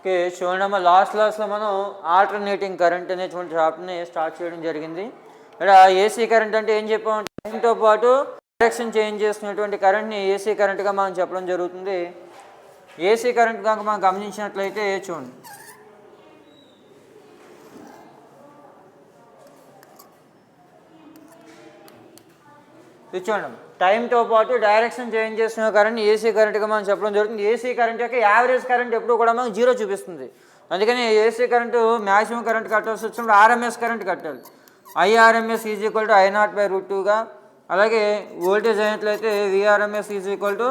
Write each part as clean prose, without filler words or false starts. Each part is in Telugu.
ఓకే, చూడమ్మా లాస్ట్ క్లాస్లో మనం ఆల్టర్నేటింగ్ కరెంట్ అనేటువంటి చాప్టర్ని స్టార్ట్ చేయడం జరిగింది. ఇక్కడ ఏసీ కరెంట్ అంటే ఏం చెప్పాం, టైంతో పాటు డైరెక్షన్ చేంజ్ చేస్తున్నటువంటి కరెంట్ని ఏసీ కరెంట్గా మనం చెప్పడం జరుగుతుంది. ఏసీ కరెంట్ కనుక మనం గమనించినట్లయితే చూడండి, చూడండి టైంతో పాటు డైరెక్షన్ చేంజ్ చేస్తున్న కరెంట్ ఏసీ కరెంట్గా మనం చెప్పడం జరుగుతుంది. ఏసీ కరెంట్ యొక్క యావరేజ్ కరెంట్ ఎప్పుడు కూడా మనకు జీరో చూపిస్తుంది. అందుకని ఏసీ కరెంటు మ్యాక్సిమం కరెంట్ కట్టాల్సి వచ్చినప్పుడు ఆర్ఎంఎస్ కరెంట్ కట్టాలి. ఐఆర్ఎంఎస్ ఈజ్ ఈక్వల్ టు I0/√2గా, అలాగే వోల్టేజ్ అయినట్లయితే విఆర్ఎంఎస్ ఈజ్ ఈక్వల్ టు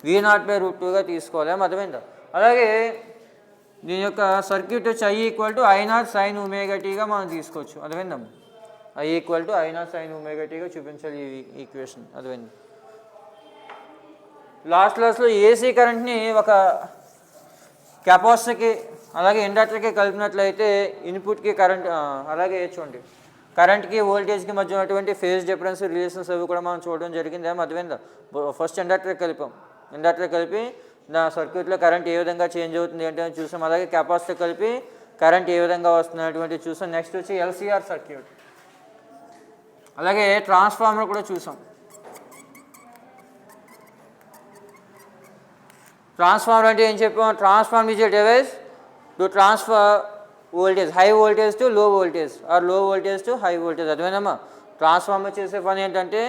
V0/√2గా తీసుకోవాలి. అర్థమైందా? అలాగే దీని యొక్క సర్క్యూట్ వచ్చి I equal to I0 sin ωtగా మనం తీసుకోవచ్చు. అర్థమైందమ్మా? I equal to I0 sin ωtగా చూపించాలి ఈ ఈక్వేషన్. అర్థమైంది? లాస్ట్ క్లాస్లో ఏసీ కరెంట్ని ఒక కెపాసిటర్కి అలాగే ఇండక్టర్కి కలిపినట్లయితే ఇన్పుట్కి కరెంట్, అలాగే చూడండి కరెంట్కి వోల్టేజ్కి మధ్య ఉన్నటువంటి ఫేజ్ డిఫరెన్స్ రిలేషన్స్ అవి కూడా మనం చూడడం జరిగింది. అర్థమైందా? ఫస్ట్ ఇండక్టర్కి కలిపాం, ఇండక్టర్ కలిపి నా సర్క్యూట్లో కరెంట్ ఏ విధంగా చేంజ్ అవుతుంది ఏంటని చూసాం. అలాగే కెపాసిటర్ కలిపి కరెంట్ ఏ విధంగా వస్తుంది అటువంటి చూసాం. నెక్స్ట్ వచ్చి ఎల్సీఆర్ సర్క్యూట్, అలాగే ట్రాన్స్ఫార్మర్ కూడా చూసాం. ట్రాన్స్ఫార్మర్ అంటే ఏం చెప్పాం, transformer is a device to transfer voltage, high voltage to low voltage or low voltage to high voltage. అర్థమైందమ్మా? ట్రాన్స్ఫార్మర్ చేసే పని ఏంటంటే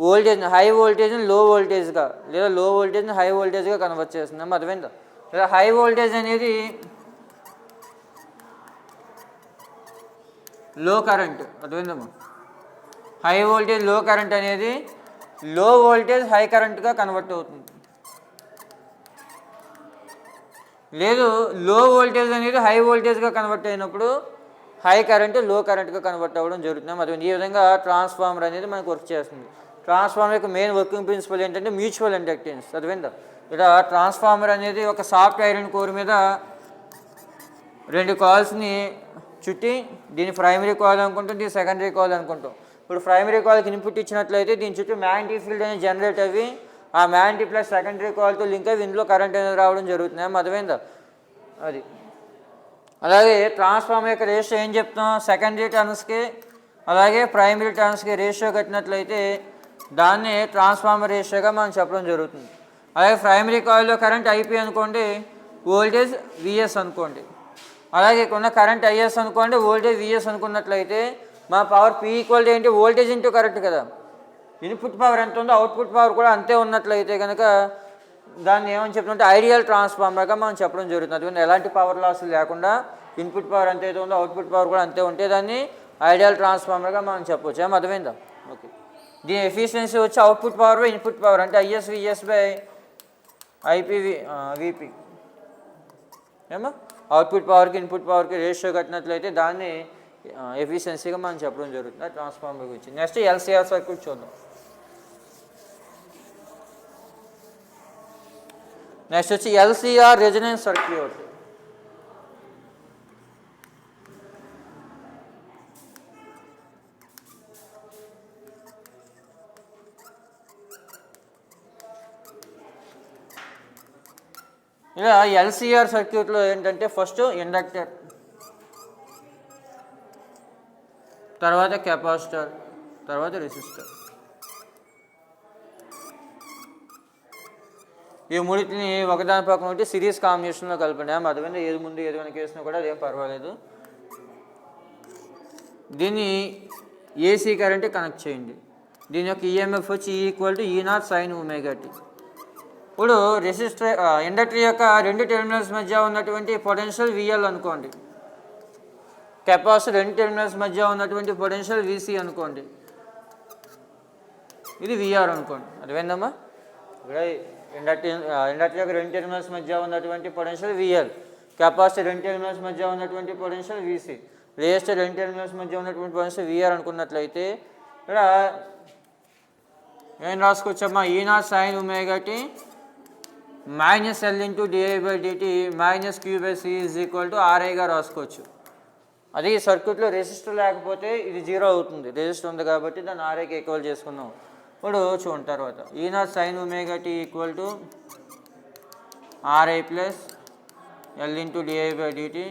వోల్టేజ్ని హై వోల్టేజ్ని లో వోల్టేజ్గా లేదా లో వోల్టేజ్ని హై వోల్టేజ్గా కన్వర్ట్ చేస్తుందమ్మా. అర్థమైందా? లేదా హై వోల్టేజ్ అనేది లో కరెంట్. అర్థమైందమ్మా? హై వోల్టేజ్ లో కరెంట్ అనేది లో వోల్టేజ్ హై కరెంట్గా కన్వర్ట్ అవుతుంది. లేదు, లో వోల్టేజ్ అనేది హై వోల్టేజ్గా కన్వర్ట్ అయినప్పుడు హై కరెంటు లో కరెంట్గా కన్వర్ట్ అవ్వడం జరుగుతుంది. అటువంటి ఈ విధంగా ట్రాన్స్ఫార్మర్ అనేది మనకు వర్క్ చేస్తుంది. ట్రాన్స్ఫార్మర్ యొక్క మెయిన్ వర్కింగ్ ప్రిన్సిపల్ ఏంటంటే మ్యూచువల్ ఇండక్టెన్స్. అర్థమైందా? ఇక్కడ ట్రాన్స్ఫార్మర్ అనేది ఒక సాఫ్ట్ ఐరన్ కోర్ మీద రెండు కాయిల్స్ని చుట్టి, దీన్ని ప్రైమరీ కాయిల్ అనుకుంటాం, దీన్ని సెకండరీ కాయిల్ అనుకుంటాం. ఇప్పుడు ప్రైమరీ కాయిల్కి ఇన్పుట్ ఇచ్చినట్లయితే దీని చుట్టూ మ్యాగ్నెటిక్ ఫీల్డ్ అనేది జనరేట్ అయ్యి ఆ మ్యాగ్నెటిక్ ప్లస్ సెకండరీ కాయిల్తో లింక్ అయ్యి ఇందులో కరెంట్ అనేది రావడం జరుగుతుంది. అర్థమైందా? అది. అలాగే ట్రాన్స్ఫార్మర్ యొక్క రేషియో ఏం చెప్తాం, సెకండరీ టర్న్స్కి అలాగే ప్రైమరీ టర్న్స్కి రేషియో కట్టినట్లయితే దాన్ని ట్రాన్స్ఫార్మర్ రేషియోగా మనం చెప్పడం జరుగుతుంది. అలాగే ప్రైమరీ కాయిల్లో కరెంట్ ఐపీ అనుకోండి, వోల్టేజ్ విఎస్ అనుకోండి. అలాగే ఇక్కడ కరెంట్ ఐఎస్ అనుకోండి, వోల్టేజ్ విఎస్ అనుకున్నట్లయితే మా పవర్ పీ ఈక్వల్ టు ఏంటి, వోల్టేజ్ ఇంటూ కరెంట్ కదా. ఇన్పుట్ పవర్ ఎంత ఉందో అవుట్పుట్ పవర్ కూడా అంతే ఉన్నట్లయితే కనుక దాన్ని ఏమని చెప్తుంటే ఐడియల్ ట్రాన్స్ఫార్మర్గా మనం చెప్పడం జరుగుతుంది. అందుకని ఎలాంటి పవర్ లాస్ లేకుండా ఇన్పుట్ పవర్ ఎంత అయితే ఉందో అవుట్పుట్ పవర్ కూడా అంతే ఉంటే దాన్ని ఐడియల్ ట్రాన్స్ఫార్మర్గా మనం చెప్పవచ్చు. అర్థమైందా? ఓకే. దీని ఎఫిషియన్సీ వచ్చి output power by input power అంటే IS VS by IP VP. ఏమో అవుట్పుట్ పవర్కి ఇన్పుట్ పవర్కి రేషియో కట్టినట్లయితే దాన్ని ఎఫిషియన్సీగా మనం చెప్పడం జరుగుతుంది ట్రాన్స్ఫార్మర్ గురించి. నెక్స్ట్ ఎల్సీఆర్ సర్క్యూట్ చూద్దాం. నెక్స్ట్ వచ్చి ఎల్సీఆర్ రెజొనెన్స్ సర్క్యూట్. ఇలా ఎల్సీఆర్ సర్క్యూట్లో ఏంటంటే ఫస్ట్ ఇండక్టర్, తర్వాత కెపాసిటర్, తర్వాత రెసిస్టర్. ఈ మూడింటిని ఒకదాని పక్కన ఒకటి సిరీస్ కాంబినేషన్లో కలపండి. అర్థమైంది? ఏది ముందు ఏది వెనక వేసినా కూడా అదేం పర్వాలేదు. దీన్ని ఏసీ కరెంట్ కనెక్ట్ చేయండి. దీని యొక్క ఈఎంఎఫ్ వచ్చి equal to E0 sin ωt. ఇప్పుడు రెసిస్టర్ ఇండక్టర్ యొక్క రెండు టెర్మినల్స్ మధ్య ఉన్నటువంటి పొటెన్షియల్ VL అనుకోండి, కెపాసిటర్ రెండు టెర్మినల్స్ మధ్య ఉన్నటువంటి పొటెన్షియల్ VC అనుకోండి, ఇది VR అనుకోండి. అర్థమైందమ్మా? ఇక్కడ ఇండక్టర్ యొక్క రెండు టెర్మినల్స్ మధ్య ఉన్నటువంటి పొటెన్షియల్ VL, కెపాసిటర్ రెండు టెర్మినల్స్ మధ్య ఉన్నటువంటి పొటెన్షియల్ VC, రెసిస్టర్ రెండు టెర్మినల్స్ మధ్య ఉన్నటువంటి పొటెన్షియల్ VR అనుకున్నట్లయితే ఇక్కడ ఏం రాసుకోవచ్చమ్మా, E0 sin ωt minus L into di/dt minus Q/C is equal to RIగా రాసుకోవచ్చు. అది ఈ సర్క్యూట్లో రెసిస్టర్ లేకపోతే ఇది జీరో అవుతుంది, రెసిస్టర్ ఉంది కాబట్టి దాన్ని RIకి ఈక్వల్ చేసుకున్నాం. ఇప్పుడు చూడండి తర్వాత E0 sin ωt equal to RI plus L into DI by DT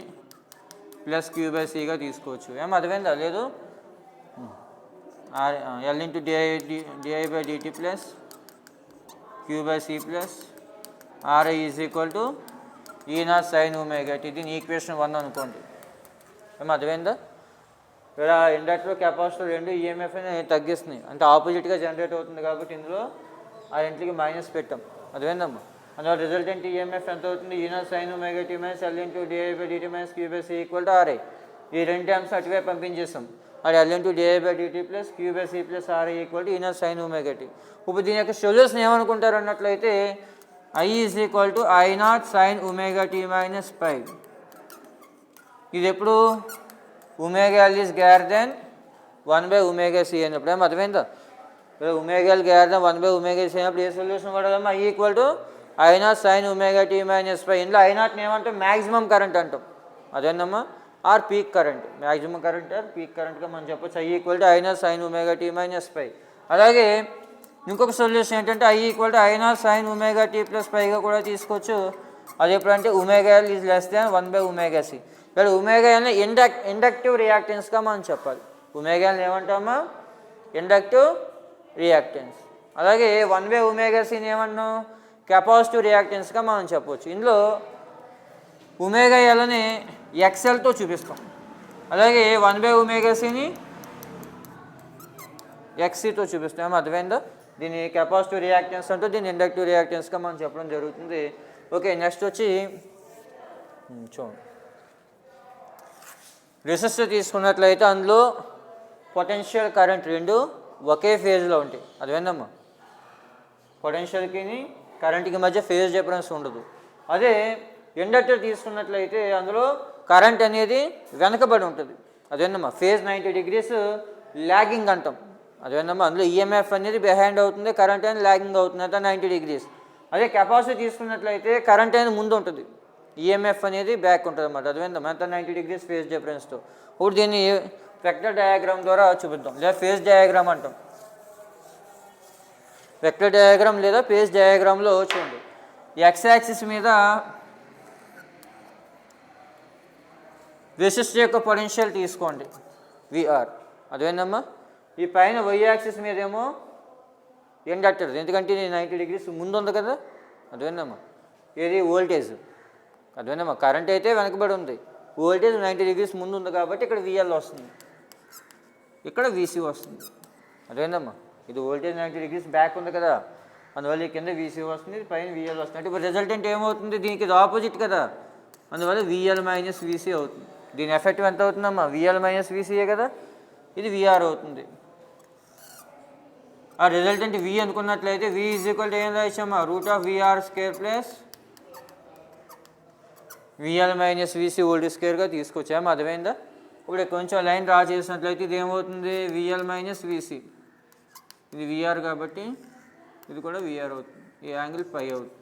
plus Q by సిగా తీసుకోవచ్చు. ఏం అర్థమైందా? లేదు L into DI by DT plus Q by C plus RI is equal to E naught sine omega T. దీని ఈక్వేషన్ 1 అనుకోండి. ఏం అర్థమైందా? ఇక్కడ ఇండక్టర్ కెపాసిటర్ రెండు ఈఎంఎఫ్ని తగ్గిస్తున్నాయి, అంటే ఆపోజిట్గా జనరేట్ అవుతుంది కాబట్టి ఇందులో ఆ రెంట్లకి మైనస్ పెట్టాం. అర్థమైందమ్మా? అందువల్ల రిజల్టెంట్ ఈఎంఎఫ్ ఎంత అవుతుంది? E naught sine omega tea minus L into DI by DT minus Q by C equal to RI. ఈ రెండు టైమ్స్ అటువైపు పంపించేస్తాం. అది L into DI by DT plus Q by C plus RI equal to E naught sine omega t. ఇప్పుడు దీని యొక్క సొల్యూషన్ ఏమనుకుంటారు అన్నట్లయితే I is equal to I naught sine omega tea minus pi. ఇది ఎప్పుడు omega L is greater than 1 / omega C అన్నప్పుడు. ఏం అర్థమైందా? Omega L greater than 1 / omega C అయినప్పుడు ఏ సొల్యూషన్ వాడదామా? I equal to I naught sine omega tea minus pi. ఇందులో ఐ నాట్ని ఏమంటాం? మ్యాక్సిమం కరెంట్ అంటాం. అదేనమ్మా? Or peak current. Maximum current or peak కరెంట్గా మనం చెప్పొచ్చు. I equal to I naught sine omega tea minus pi. అలాగే ఇంకొక సొల్యూషన్ ఏంటంటే I equal to I naught sine omega T plus పైగా కూడా తీసుకోవచ్చు. అది ఎప్పుడంటే omega L is less than 1 / omega C. ఇక్కడ ఒమేగా ఎల్ని ఇండక్టివ్ రియాక్టెన్స్గా మనం చెప్పాలి. ఒమేగా ఎల్ని ఏమంటామా? Inductive reactance. అలాగే 1 / ఒమేగా సిని ఏమన్నాం? కెపాసిటివ్ రియాక్టెన్స్గా మనం చెప్పవచ్చు. ఇందులో ఒమేగా ఎల్ని ఎక్స్ఎల్తో చూపిస్తాం. అలాగే 1 / ఒమేగా సిని ఎక్సీతో చూపిస్తాం. అర్థమైందా? దీని కెపాసిటివ్ రియాక్టెన్స్ అంటూ దీన్ని ఇండక్టివ్ రియాక్టెన్స్గా మనం చెప్పడం జరుగుతుంది. ఓకే, నెక్స్ట్ వచ్చి చూడండి, రెసిస్టర్ తీసుకున్నట్లయితే అందులో పొటెన్షియల్ కరెంట్ రెండు ఒకే ఫేజ్లో ఉంటాయి. అర్థమైందమ్మా? పొటెన్షియల్కి కరెంట్కి మధ్య ఫేజ్ డిఫరెన్స్ ఉండదు. అదే ఇండక్టర్ తీసుకున్నట్లయితే అందులో కరెంట్ అనేది వెనకబడి ఉంటుంది. అదేనమ్మా? ఫేజ్ 90 degrees ల్యాగింగ్ అంటాం. అదేనమ్మా? అందులో ఈఎంఎఫ్ అనేది బిహైండ్ అవుతుంది, కరెంట్ అనేది ల్యాగింగ్ అవుతుంది, అంతా 90 degrees. అదే కెపాసిటీ తీసుకున్నట్లయితే కరెంట్ అనేది ముందు ఉంటుంది, ఈఎంఎఫ్ అనేది బ్యాక్ ఉంటుంది అన్నమాట. అదేందమ్మా? అంతా 90 degrees ఫేజ్ డిఫరెన్స్తో. ఇప్పుడు దీన్ని వెక్టర్ డయాగ్రామ్ ద్వారా చూపిద్దాం, లేదా ఫేజ్ డయాగ్రామ్ అంటాం. వెక్టర్ డయాగ్రామ్ లేదా ఫేజ్ డయాగ్రామ్లో చూడండి, ఎక్స్ యాక్సిస్ మీద రెసిస్టర్ యొక్క పొటెన్షియల్ తీసుకోండి విఆర్. అదేందమ్మా? ఈ పైన వై యాక్సిస్ మీద ఏమో ఇండక్టర్, ఎందుకంటే ఇది 90 degrees ముందు ఉంది కదా. అదేందమ్మా? ఏది వోల్టేజ్. అదేందమ్మా? కరెంట్ అయితే వెనకబడి ఉంది, వోల్టేజ్ 90 degrees ముందు ఉంది కాబట్టి ఇక్కడ విఎల్ వస్తుంది, ఇక్కడ వీసీ వస్తుంది. అదేందమ్మా? ఇది వోల్టేజ్ 90 degrees బ్యాక్ ఉంది కదా, అందువల్ల ఈ కింద వీసీ వస్తుంది, పైన విఎల్ వస్తుంది. అంటే ఇప్పుడు రిజల్టెంట్ ఏమవుతుంది? దీనికి ఇది ఆపోజిట్ కదా, అందువల్ల విఎల్ మైనస్ వీసీ అవుతుంది. దీని ఎఫెక్ట్ ఎంత అవుతుందమ్మా? విఎల్ మైనస్ వీసీయే కదా, ఇది విఆర్ అవుతుంది. ఆ రిజల్టెంట్ వి అనుకున్నట్లయితే వి ఈజ్ ఈక్వల్ టు ఏం రాయచ్చమ్మా? √VR² plus VL minus VC whole స్క్వేర్గా తీసుకొచ్చాము. అర్థమైందా? ఇప్పుడు కొంచెం లైన్ డ్రా చేసినట్లయితే ఇది ఏమవుతుంది? విఎల్ మైనస్ వీసీ, ఇది విఆర్ కాబట్టి ఇది కూడా విఆర్ అవుతుంది, ఈ యాంగిల్ పై అవుతుంది.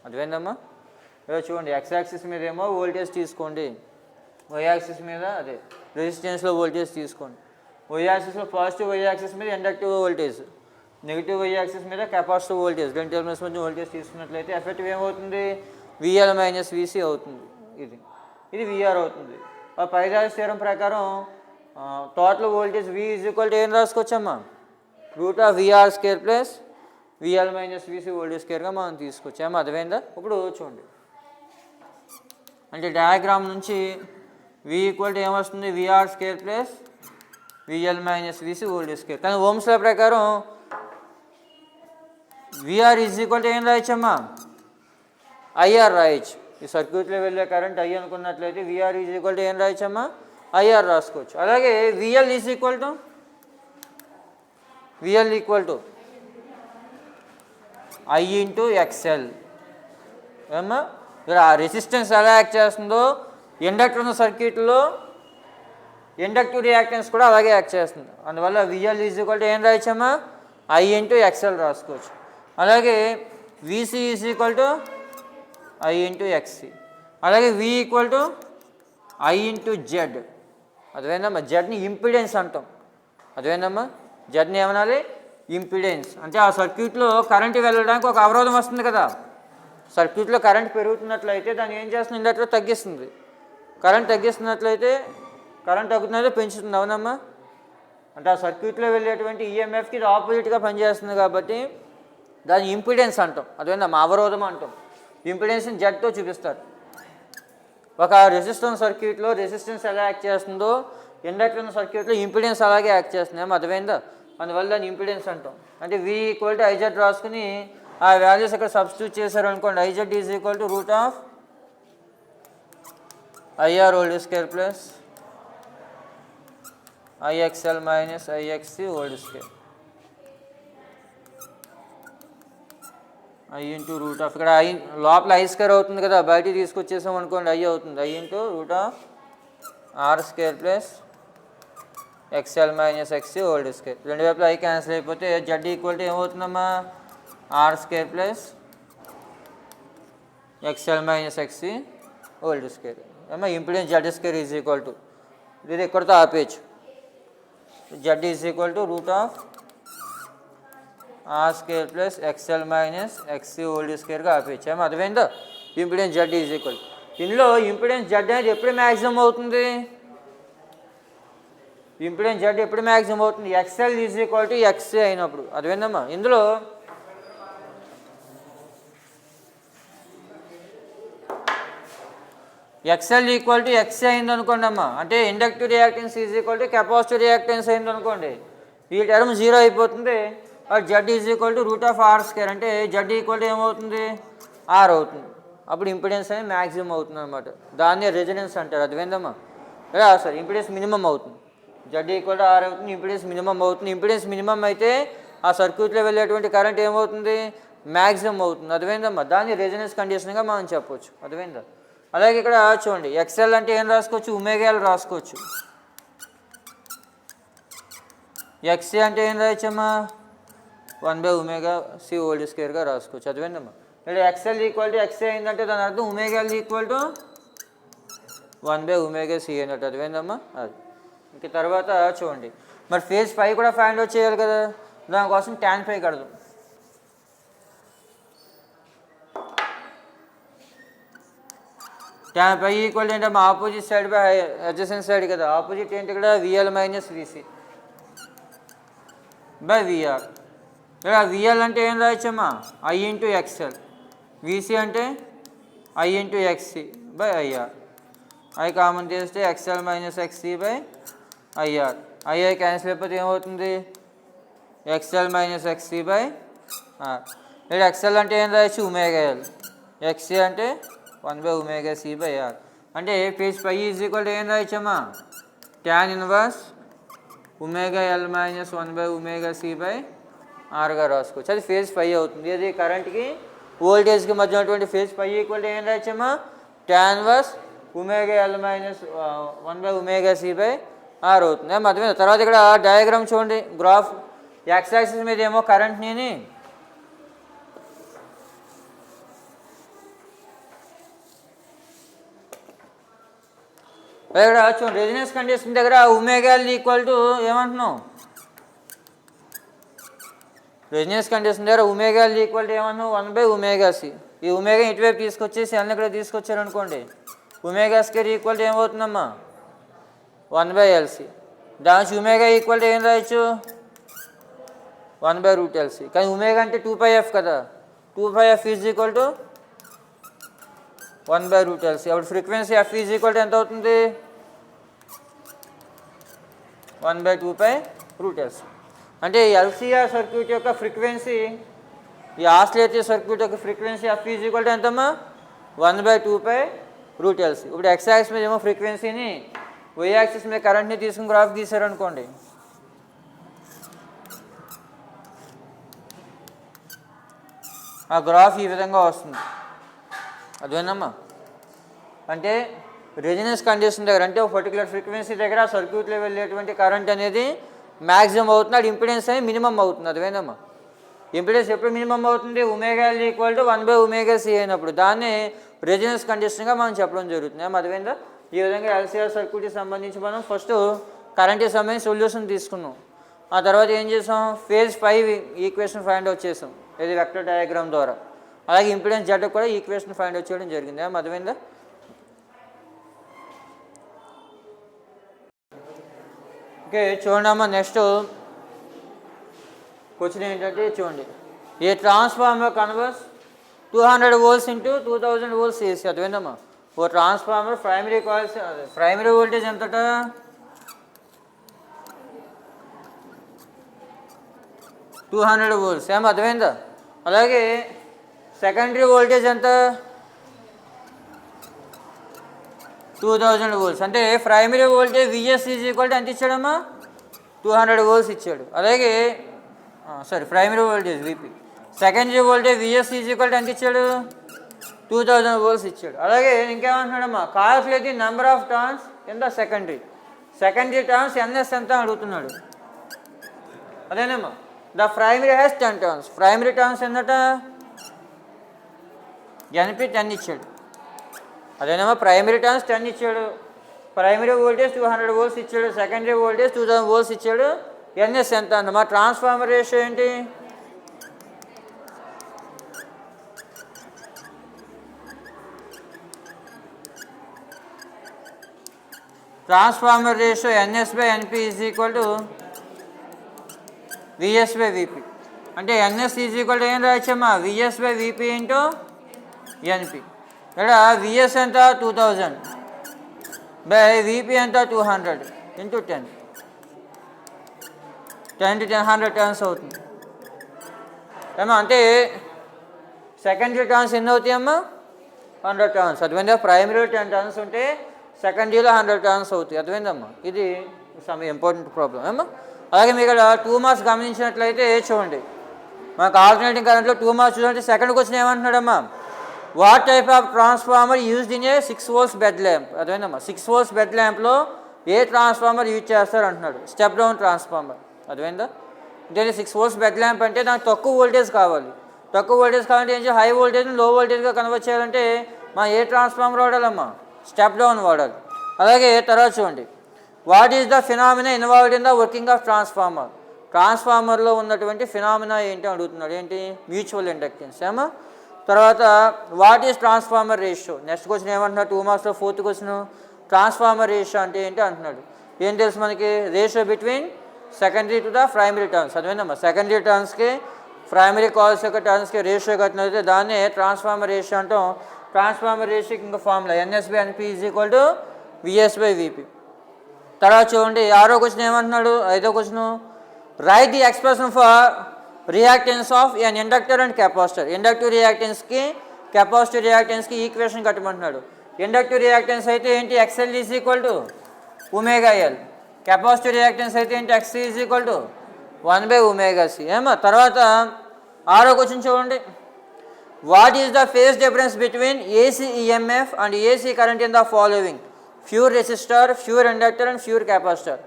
అర్థమైందమ్మా? ఇలా చూడండి, ఎక్స్ యాక్సిస్ మీద ఏమో వోల్టేజ్ తీసుకోండి, వై యాక్సిస్ మీద అదే రెసిస్టెన్స్లో వోల్టేజ్ తీసుకోండి. వై యాక్సిస్లో పాజిటివ్ వై యాక్సిస్ మీద inductive voltage, negative Y axis మీద కెపాసిటివ్ వోల్టేజ్, రెండు టెర్మినల్స్ మధ్య వోల్టేజ్ తీసుకున్నట్లయితే ఎఫెక్టివ్ ఏమవుతుంది? విఎల్ మైనస్ వీసీ అవుతుంది. ఇది విఆర్ అవుతుంది. పైథాగరస్ థియరం ప్రకారం total voltage V is equal to ఏం రాసుకోవచ్చమ్మా? √VR² plus VL minus VC whole స్క్వేర్గా మనం తీసుకొచ్చాము. అర్థమైందా? ఇప్పుడు చూడండి, అంటే డయాగ్రామ్ నుంచి వి ఈక్వల్ టు ఏమొస్తుంది? VR² plus VL minus VC whole square. కానీ ఓమ్స్ లా ప్రకారం విఆర్ ఈజ్ ఈక్వల్ టు ఏం రాయచ్చమ్మా? ఐఆర్ రాయచ్చు. ఈ సర్క్యూట్లో వెళ్ళే కరెంట్ ఐ అనుకున్నట్లయితే విఆర్ ఈజ్ ఈక్వల్ టు ఏం రాయచ్చమ్మా? ఐఆర్ రాసుకోవచ్చు. అలాగే VL is equal to I into XL. ఏమమ్మా? ఆ రెసిస్టెన్స్ ఎలా యాక్ట్ చేస్తుందో ఇండక్టర్ ఉన్న సర్క్యూట్లో ఇండక్టివ్ రియాక్టెన్స్ కూడా అలాగే యాక్ట్ చేస్తుంది. అందువల్ల విఎల్ ఈజ్ ఈక్వల్ టు ఏం రాయచ్చమ్మా? ఐ ఇంటూ ఎక్స్ఎల్ రాసుకోవచ్చు. అలాగే VC is equal to I into XC. అలాగే V equal to I into Z. అదేందమ్మా? జెడ్ని ఇంపిడెన్స్ అంటాం. అదేందమ్మా? జెడ్ని ఏమనాలి? ఇంపిడెన్స్. అంటే ఆ సర్క్యూట్లో కరెంటు వెళ్ళడానికి ఒక అవరోధం వస్తుంది కదా, సర్క్యూట్లో కరెంట్ పెరుగుతున్నట్లయితే దాన్ని ఏం చేస్తుంది, ఇండక్టర్ తగ్గిస్తుంది. కరెంట్ తగ్గిస్తున్నట్లయితే కరెంట్ తగ్గుతున్నట్లయితే పెంచుతుంది. అవునమ్మా? అంటే ఆ సర్క్యూట్లో వెళ్ళేటువంటి ఈఎంఎఫ్కి ఇది ఆపోజిట్గా పనిచేస్తుంది కాబట్టి దాని ఇంపిడెన్స్ అంటాం. అదేనా అవరోధం అంటాం. ఇంపిడెన్స్ని జెడ్తో చూపిస్తారు. ఒక రెసిస్టెన్స్ సర్క్యూట్లో రెసిస్టెన్స్ ఎలా యాక్ట్ చేస్తుందో ఇండక్టర్ సర్క్యూట్లో ఇంపిడెన్స్ అలాగే యాక్ట్ చేస్తుంది. అర్థమైందా? అందువల్ల దాన్ని ఇంపిడెన్స్ అంటాం. అంటే V = IZ రాసుకుని ఆ వాల్యూస్ అక్కడ సబ్స్టిట్యూట్ చేశారు అనుకోండి. IZ = √IR² plus IXL minus IXC². I × ఇక్కడ I లోపల I² అవుతుంది కదా, బయటికి తీసుకొచ్చేసాం అనుకోండి I అవుతుంది. I × √R² plus XL minus XC² రెండు వైపులా I క్యాన్సిల్ అయిపోతే Z = ఏమవుతుందమ్మా, R² plus XL minus XC² ఏమో ఇంపిడెన్స్ Z² = ఇది ఎక్కడితో ఆపేయచ్చు. Z = √R² plus XL minus XC² ఆపేయచ్చు. ఏమో అర్థమైందా? ఇంపిడెన్స్ Z = ఇందులో ఇంపిడెన్స్ Z అనేది ఎప్పుడు మ్యాక్సిమం అవుతుంది, ఇంపిడెన్స్ Z ఎప్పుడు మ్యాక్సిమం అవుతుంది, XL = XC అయినప్పుడు. అర్థమైందమ్మా? ఇందులో XL = XC అయింది అనుకోండి అమ్మా, అంటే ఇండక్టివ్ రియాక్టెన్స్ = కెపాసిటివ్ రియాక్టెన్స్ అయింది అనుకోండి, ఈ టర్మ్ 0 అయిపోతుంది. Z = √R², అంటే Z = ఏమవుతుంది, R అవుతుంది. అప్పుడు ఇంపిడెన్స్ అనేది మ్యాక్సిమం అవుతుంది అనమాట. దాన్ని రెజొనెన్స్ అంటారు. అర్థమైందమ్మా? సార్ ఇంపిడెన్స్ మినిమం అవుతుంది. Z = R అవుతుంది, ఇంపిడెన్స్ మినిమం అవుతుంది. ఇంపిడెన్స్ మినిమం అయితే ఆ సర్క్యూట్లో వెళ్ళేటువంటి కరెంట్ ఏమవుతుంది, మ్యాక్సిమం అవుతుంది. అర్థమైందమ్మా? దాన్ని రెజొనెన్స్ కండిషన్గా మనం చెప్పవచ్చు. అర్థమైందా? అలాగే ఇక్కడ చూడండి, XL అంటే ఏం రాసుకోవచ్చు, ω రాసుకోవచ్చు. XC అంటే ఏం రాయచ్చమ్మా, 1/ωc² రాసుకోవచ్చు. అర్థమైందమ్మా? ఇక్కడ XL = XC అయిందంటే దాని అర్థం ω = 1/ωc అన్నట్టు. అర్థమైందమ్మా? అది ఇంక తర్వాత చూడండి, మరి ఫేజ్ φ కూడా ఫైండ్ అవుట్ చేయాలి కదా, దానికోసం tan φ కడదాం. tan φ = ఏంటమ్మా, opposite side by adjacent side కదా. ఆపోజిట్ ఏంటి ఇక్కడ, VL minus VC by VR. ఇక్కడ VL అంటే ఏం రాయచ్చమ్మా, I × XL, VC అంటే I × XC by IR. I common చేస్తే XL minus XC by IR. I cancel అయిపోతే ఏమవుతుంది, XL minus XC by R. ఇక్కడ XL అంటే ఏం రాయచ్చు, ω/L, XC అంటే 1/ωc బై R. అంటే ఫేజ్ φ = ఏం రాయచ్చమ్మా, tan 1 ω/L minus 1/ωc by Rగా రాసుకోవచ్చు. అది ఫేజ్ φ అవుతుంది. అది కరెంట్కి వోల్టేజ్కి మధ్య ఉన్నటువంటి ఫేజ్ φ = ఏం రాయచ్చమ్మా, tan 1 ω/L minus 1/ωc by R అవుతుంది. అర్థమైంది? తర్వాత ఇక్కడ డయాగ్రామ్ చూడండి, గ్రాఫ్ X యాక్సిస్ మీద ఏమో కరెంట్ని, ఇక్కడ చూడండి రెజొనెన్స్ కండిషన్ దగ్గర ω = ఏమంటున్నాం, రెజొనెన్స్ కండిషన్ దగ్గర ω = ఏమన్నాం, 1/ωc. ఈ ω ఇటువైపు తీసుకొచ్చేసి అన్ని ఇక్కడ తీసుకొచ్చారనుకోండి, ω² = ఏమవుతుందమ్మా, 1/LC. దాని ω = ఏం రాయొచ్చు, 1/√LC. కానీ ω అంటే 2πf కదా, 2πf = 1/√LC. అప్పుడు ఫ్రీక్వెన్సీ f = ఎంత అవుతుంది, 1/2π√LC. అంటే LCR సర్క్యూట్ యొక్క ఫ్రీక్వెన్సీ, ఈ ఆసిలేటరీ సర్క్యూట్ యొక్క ఫ్రీక్వెన్సీ f = ఎంతమ్మా, 1/2π√LC. ఇప్పుడు X యాక్సిస్ మీద ఏమో ఫ్రీక్వెన్సీని, Y యాక్సిస్ మీద కరెంట్ని తీసుకుని గ్రాఫ్ గీసారనుకోండి, ఆ గ్రాఫ్ ఈ విధంగా వస్తుంది. అదేనమ్మా? అంటే రెజొనెన్స్ కండిషన్ దగ్గర, అంటే ఒక పర్టికులర్ ఫ్రీక్వెన్సీ దగ్గర ఆ సర్క్యూట్లో వెళ్ళేటువంటి కరెంట్ అనేది మ్యాక్సిమం అవుతుంది, అది ఇంపిడెన్స్ అనేది మినిమం అవుతుంది. అదేనమ్మా? ఇంపిడెన్స్ ఎప్పుడు మినిమం అవుతుంది, ω = 1/ωc అయినప్పుడు. దాన్ని రెజొనెన్స్ కండిషన్గా మనం చెప్పడం జరుగుతుంది. అర్థమైందా? ఈ విధంగా LCR సర్క్యూట్కి సంబంధించి మనం ఫస్ట్ కరెంట్కి సంబంధించి సొల్యూషన్ తీసుకున్నాం. ఆ తర్వాత ఏం చేసాం, ఫేజ్ φ ఈక్వేషన్ ఫైండ్ అవుట్ చేసాం, ఇది వెక్టర్ డయాగ్రామ్ ద్వారా. అలాగే ఇంపిడెన్స్ జెడ్ కూడా ఈక్వేషన్ ఫైండ్ అవుట్ చేయడం జరిగింది. అర్థమైందా? ఓకే, చూడండి అమ్మా. నెక్స్ట్ క్వశ్చన్ ఏంటంటే చూడండి, a transformer converts 200 volts into 2000 volts AC. అర్థమైందమ్మా? ఓ ట్రాన్స్ఫార్మర్ ప్రైమరీ వోల్టేజ్ ఎంతట 200 volts. అర్థమైందా? అలాగే సెకండరీ వోల్టేజ్ ఎంత 2000 volts. అంటే primary voltage VS is equal to ఎంత ఇచ్చాడమ్మా? 200 volts ఇచ్చాడు. అలాగే primary voltage VP, secondary voltage VS is equal to ఎంత ఇచ్చాడు? 2000 volts ఇచ్చాడు. అలాగే ఇంకేమంటున్నాడమ్మా? Calculate the number of turns in the secondary turns NS ఎంత అడుగుతున్నాడు. అదేనమ్మా? The primary has 10 turns. Primary turns ఎంతట? ఎన్పి 10 ఇచ్చాడు. అదేనమ్మా? ప్రైమరీ టర్న్స్ 10 ఇచ్చాడు. ప్రైమరీ వోల్టేజ్ 200 volts ఇచ్చాడు. సెకండరీ వోల్టేజ్ 2000 volts ఇచ్చాడు. ఎన్ఎస్ ఎంత అన్నమా? ట్రాన్స్ఫార్మర్ రేషియో ఏంటి? Transformer ratio NS by NP is equal to VS by VP. అంటే ఎన్ఎస్ ఈజ్ ఈక్వల్ టు ఏం రాయచ్చమ్మా? VS by VP into NP. ఇక్కడ విఎస్ ఎంత 2000 బై విపి ఎంత 200 ఇంటూ 10 to 10 100 టర్న్స్ అవుతుంది ఏమో. అంటే సెకండరీ టర్న్స్ ఎన్ని అవుతాయమ్మా? 100 టర్న్స్. అర్థమైందా? ప్రైమరీలో 10 టర్న్స్ ఉంటే సెకండరీలో 100 టర్న్స్ అవుతాయి. అర్థమైందమ్మా? ఇది సమ్ ఇంపార్టెంట్ ప్రాబ్లం ఏమో. అలాగే మీకు ఇక్కడ 2 మార్క్స్ గమనించినట్లయితే చూడండి, మనకు ఆల్టర్నేటింగ్ కరెంట్లో 2 మార్క్స్ చూడండి. సెకండ్ క్వశ్చన్ ఏమంటున్నాడమ్మా? What type of transformer used in a 6 volts bed lamp. అర్థమైందమ్మా? 6 volts బెడ్ ల్యాంప్లో ఏ ట్రాన్స్ఫార్మర్ యూజ్ చేస్తారు అంటున్నాడు. Step down transformer. అర్థమైందా? అంటే 6 volts బెడ్ ల్యాంప్ అంటే దానికి తక్కువ వోల్టేజ్ కావాలి. తక్కువ వోల్టేజ్ కావాలంటే ఏం చేయాలి? హై వోల్టేజ్ని లో వోల్టేజ్గా కన్వర్ట్ చేయాలంటే మా ఏ ట్రాన్స్ఫార్మర్ వాడాలమ్మా? స్టెప్ డౌన్ వాడాలి. అలాగే తర్వాత చూడండి, what is the phenomena involved in the working of transformer. ట్రాన్స్ఫార్మర్లో ఉన్నటువంటి ఫినామినా ఏంటి అడుగుతున్నాడు. ఏంటి? Mutual inductance. ఏమో. తర్వాత what is transformer ratio. Next question ఏమంటున్నాడు? 2 మార్క్స్లో ఫోర్త్ క్వశ్చన్ ట్రాన్స్ఫార్మర్ రేషియో అంటే ఏంటి అంటున్నాడు. ఏం తెలుసు మనకి? Ratio between secondary to the primary turns. అదేనమ్మా? సెకండరీ టర్న్స్కి ప్రైమరీ కాల్స్ యొక్క టర్న్స్కి రేషియో కట్టినైతే దాన్నే ట్రాన్స్ఫార్మర్ రేషియో అంటాం. ట్రాన్స్ఫార్మర్ రేషియోకి ఇంకా formula NS by NP is equal to VS by VP. తర్వాత చూడండి 6వ క్వశ్చన్ ఏమంటున్నాడు? 5వ question write the expression for reactance of an inductor and capacitor. Inductive రియాక్టెన్స్కి కెపాసిటివ్ రియాక్టెన్స్కి ఈక్వేషన్ కట్టమంటున్నాడు. ఇండక్టివ్ రియాక్టెన్స్ అయితే ఏంటి? XL is equal to omega L. Capacitive reactance అయితే ఏంటి? X is equal to 1/ωc. ఏమో. తర్వాత 6వ క్వశ్చన్ చూడండి, what is the phase difference between AC EMF and AC current in the following? Pure resistor, pure inductor and pure capacitor.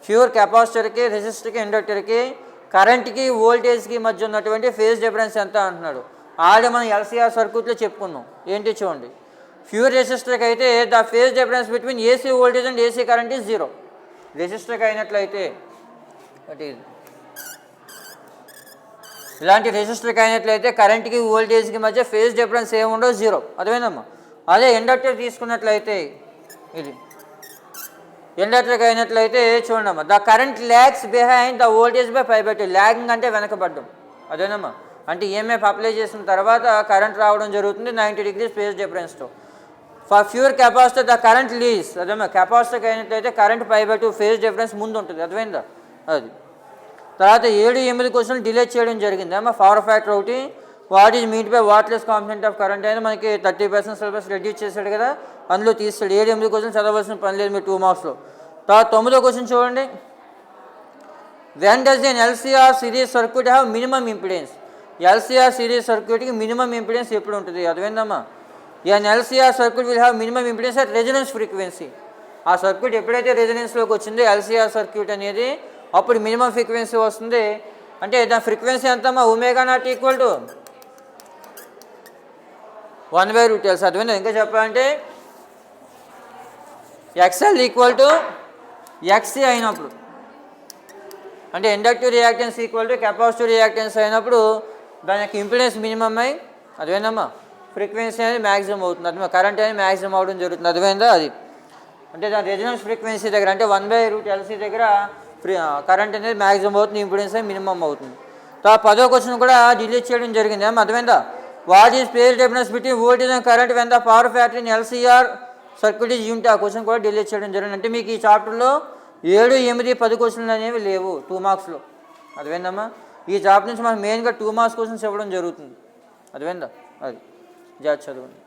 Pure కెపాసిటర్కి, రెసిస్టర్కి, ఇండక్టర్కి, కరెంట్కి, వోల్టేజ్కి మధ్య ఉన్నటువంటి ఫేజ్ డిఫరెన్స్ ఎంత అంటున్నాడు. ఆల్రెడీ మనం ఎల్సీఆర్ సర్క్యూట్లో చెప్పుకున్నాం. ఏంటి చూడండి, ప్యూర్ రెసిస్టర్కి అయితే the phase difference between AC voltage and AC current is 0. రెసిస్టర్కి అయినట్లయితే ఇలాంటి రెసిస్టర్కి అయినట్లయితే కరెంట్కి వోల్టేజ్కి మధ్య ఫేజ్ డిఫరెన్స్ ఏముండవు, 0. అర్థమైందమ్మా? అదే ఇండక్టర్ తీసుకున్నట్లయితే ఇది ఇండక్టర్కి అయినట్లయితే చూడమ్మా, the current lags behind the voltage by 5/2. Lagging అంటే వెనకబడ్డం. అదేనమ్మా? అంటే ఈఎంఎఫ్ అప్లై చేసిన తర్వాత కరెంట్ రావడం జరుగుతుంది 90 degrees ఫేజ్ డిఫరెన్స్తో. For pure capacitor the current leads. అదేమో కెపాసిటర్కి అయినట్లయితే కరెంట్ 5/2 ఫేజ్ డిఫరెన్స్ ముందు ఉంటుంది. అర్థమైందా? అది తర్వాత 7, 8 క్వశ్చన్లు డిలే చేయడం జరిగింది. అమ్మా పవర్ ఫ్యాక్టర్ ఒకటి, what is meant by wattless component of current అయినా మనకి 30% సిలబస్ రెడ్యూస్ చేశాడు కదా, అందులో తీస్తాడు. 7, 8 క్వశ్చన్ చదవాల్సిన పని లేదు మీరు 2 మార్క్స్లో. తర్వాత 9వ క్వశ్చన్ చూడండి, when does an LCR series circuit have minimum impedance. LCR series సర్క్యూట్కి మినిమమ్ ఇంపిడెన్స్ ఎప్పుడు ఉంటుంది? అర్థమైందమ్మా? An LCR circuit will have minimum impedance at resonance frequency. ఆ సర్క్యూట్ ఎప్పుడైతే రెజొనెన్స్లోకి వచ్చిందో ఎల్సీఆర్ సర్క్యూట్ అనేది అప్పుడు మినిమం ఫ్రీక్వెన్సీ వస్తుంది. అంటే దాని ఫ్రీక్వెన్సీ ఎంతమ్మా? Omega naught equal to 1/√L. అర్థమైందా? ఇంకా చెప్పాలంటే ఎక్స్ఎల్ ఈక్వల్ టు ఎక్సీ అయినప్పుడు, అంటే inductive reactance equal to capacitive reactance అయినప్పుడు దాని యొక్క ఇంపిడెన్స్ మినిమం అయి అదేందమ్మా ఫ్రీక్వెన్సీ అనేది మ్యాక్సిమం అవుతుంది, అదే కరెంట్ అనేది మ్యాక్సిమం అవడం జరుగుతుంది, అదేందా అది. అంటే దాని రెజొనెన్స్ ఫ్రీక్వెన్సీ దగ్గర అంటే 1/√LC దగ్గర కరెంట్ అనేది మ్యాక్సిమం అవుతుంది, ఇంపిడెన్స్ అనేది మినిమం అవుతుంది. తర్వాత 10వ క్వశ్చన్ కూడా డిలీట్ చేయడం జరిగింది, అర్థమైందా. What is pair difference between voltage and current when the power factor in LCR circuit is unit. ఆ క్వశ్చన్ కూడా డిలీట్ చేయడం జరిగింది. అంటే మీకు ఈ చాప్టర్లో 7, 8, 10 క్వశ్చన్లు అనేవి లేవు 2 మార్క్స్లో, అదేందమ్మా. ఈ చాప్టర్ నుంచి మనకు మెయిన్గా 2 మార్క్స్ క్వశ్చన్స్ ఇవ్వడం జరుగుతుంది, అదేందా అది జాగ్రత్త చదవండి.